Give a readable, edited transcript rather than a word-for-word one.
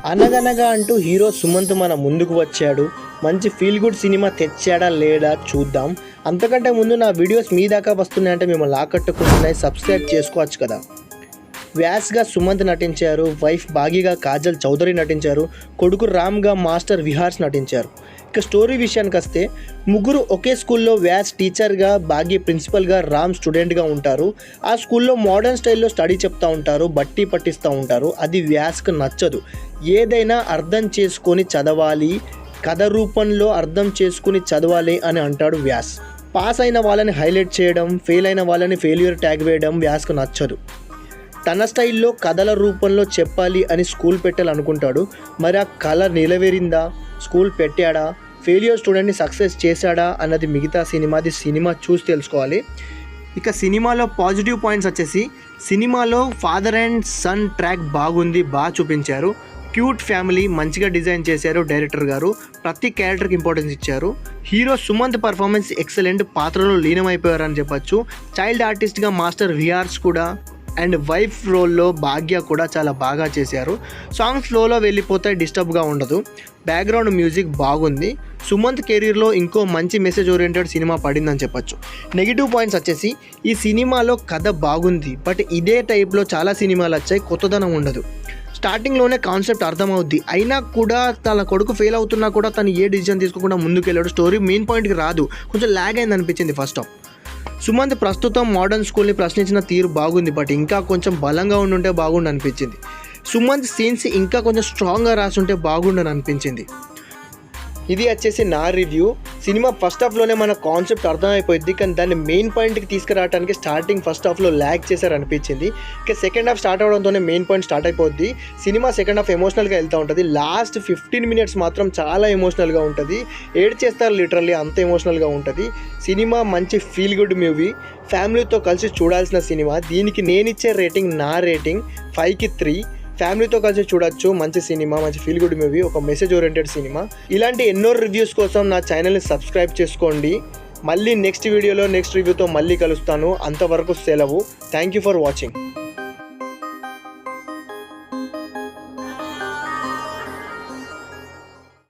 అనగనగా అంటూ హీరో సుమంత్ మన ముందుకు వచ్చాడు. మంచి ఫీల్ గుడ్ సినిమా తెచ్చాడా లేడా చూద్దాం. అంతకంటే ముందు నా వీడియోస్ మీ దాకా వస్తున్నాయంటే మిమ్మల్ని ఆకట్టుకుంటున్నాయి, సబ్స్క్రైబ్ చేసుకోవచ్చు కదా. వ్యాస్గా సుమంత్ నటించారు, వైఫ్ బాగీగా కాజల్ చౌదరి నటించారు, కొడుకు రామ్గా మాస్టర్ విహార్స్ నటించారు. ఇక స్టోరీ విషయానికి వస్తే ముగ్గురు ఒకే స్కూల్లో వ్యాస్ టీచర్గా, బాగీ ప్రిన్సిపల్గా, రామ్ స్టూడెంట్గా ఉంటారు. ఆ స్కూల్లో మోడర్న్ స్టైల్లో స్టడీ చెప్తూ ఉంటారు, బట్టి పట్టిస్తూ ఉంటారు. అది వ్యాస్కి నచ్చదు. ఏదైనా అర్థం చేసుకొని చదవాలి, కథ రూపంలో అర్థం చేసుకుని చదవాలి అని అంటాడు వ్యాస్. పాస్ అయిన వాళ్ళని హైలైట్ చేయడం, ఫెయిల్ అయిన వాళ్ళని ఫెయిల్యూర్ ట్యాగ్ వేయడం వ్యాస్కు నచ్చదు. తన స్టైల్లో కథల రూపంలో చెప్పాలి అని స్కూల్ పెట్టాలనుకుంటాడు. మరి ఆ కళ నిలవేరిందా? స్కూల్ పెట్టాడా? ఫెయిల్యూర్ స్టూడెంట్ని సక్సెస్ చేశాడా అన్నది మిగతా సినిమా చూసి తెలుసుకోవాలి. ఇక సినిమాలో పాజిటివ్ పాయింట్స్ వచ్చేసి సినిమాలో ఫాదర్ అండ్ సన్ ట్రాక్ బాగుంది, బాగా చూపించారు. క్యూట్ ఫ్యామిలీ మంచిగా డిజైన్ చేశారు డైరెక్టర్ గారు. ప్రతి క్యారెక్టర్కి ఇంపార్టెన్స్ ఇచ్చారు. హీరో సుమంత్ పర్ఫార్మెన్స్ ఎక్సలెంట్, పాత్రలో లీనమైపోయారని చెప్పచ్చు. చైల్డ్ ఆర్టిస్ట్గా మాస్టర్ విహార్స్ కూడా అండ్ వైఫ్ రోల్లో భాగ్య కూడా చాలా బాగా చేశారు. సాంగ్స్ ఫ్లోలో వెళ్ళిపోతాయి, డిస్టర్బ్గా ఉండదు. బ్యాక్గ్రౌండ్ మ్యూజిక్ బాగుంది. సుమంత్ కెరీర్లో ఇంకో మంచి మెసేజ్ ఓరియంటెడ్ సినిమా పడిందని చెప్పొచ్చు. నెగిటివ్ పాయింట్స్ వచ్చేసి ఈ సినిమాలో కథ బాగుంది, బట్ ఇదే టైప్లో చాలా సినిమాలు వచ్చాయి, కొత్తదనం ఉండదు. స్టార్టింగ్లోనే కాన్సెప్ట్ అర్థమవుద్ది, అయినా కూడా తన కొడుకు ఫెయిల్ అవుతున్నా కూడా తను ఏ డిసిజన్ తీసుకోకుండా ముందుకెళ్ళాడు. స్టోరీ మెయిన్ పాయింట్కి రాదు, కొంచెం ల్యాగ్ అయింది అనిపించింది ఫస్ట్ హాఫ్. సుమంత్ ప్రస్తుతం మోడర్న్ స్కూల్ని ప్రశ్నించిన తీరు బాగుంది, బట్ ఇంకా కొంచెం బలంగా ఉండుంటే బాగుండు అనిపించింది. సుమంత్ సీన్స్ ఇంకా కొంచెం స్ట్రాంగ్గా రాసుంటే బాగుండని అనిపించింది. ఇది వచ్చేసి నా రివ్యూ. సినిమా ఫస్ట్ హాఫ్లోనే మన కాన్సెప్ట్ అర్థమైపోయింది, కానీ దాన్ని మెయిన్ పాయింట్కి తీసుకురావడానికి స్టార్టింగ్ ఫస్ట్ హాఫ్లో ల్యాగ్ చేశారు అనిపించింది. ఇక సెకండ్ హాఫ్ స్టార్ట్ అవడంతోనే మెయిన్ పాయింట్ స్టార్ట్ అయిపోద్ది. సినిమా సెకండ్ హాఫ్ ఎమోషనల్గా వెళ్తూ ఉంటుంది. లాస్ట్ 15 minutes మాత్రం చాలా ఎమోషనల్గా ఉంటుంది. ఏడ్ చేస్తారు లిటరల్లీ, అంత ఎమోషనల్గా ఉంటుంది. సినిమా మంచి ఫీల్ గుడ్ మూవీ, ఫ్యామిలీతో కలిసి చూడాల్సిన సినిమా. దీనికి నేనిచ్చే రేటింగ్, నా రేటింగ్ 5కి 3. ఫ్యామిలీతో కలిసి చూడొచ్చు, మంచి సినిమా, మంచి ఫీల్ గుడ్ మూవీ, ఒక మెసేజ్ ఓరియంటెడ్ సినిమా. ఇలాంటి ఎన్నో రివ్యూస్ కోసం నా ఛానల్ని సబ్స్క్రైబ్ చేసుకోండి. మళ్ళీ నెక్స్ట్ వీడియోలో నెక్స్ట్ రివ్యూతో మళ్ళీ కలుస్తాను. అంతవరకు సెలవు. Thank you for watching.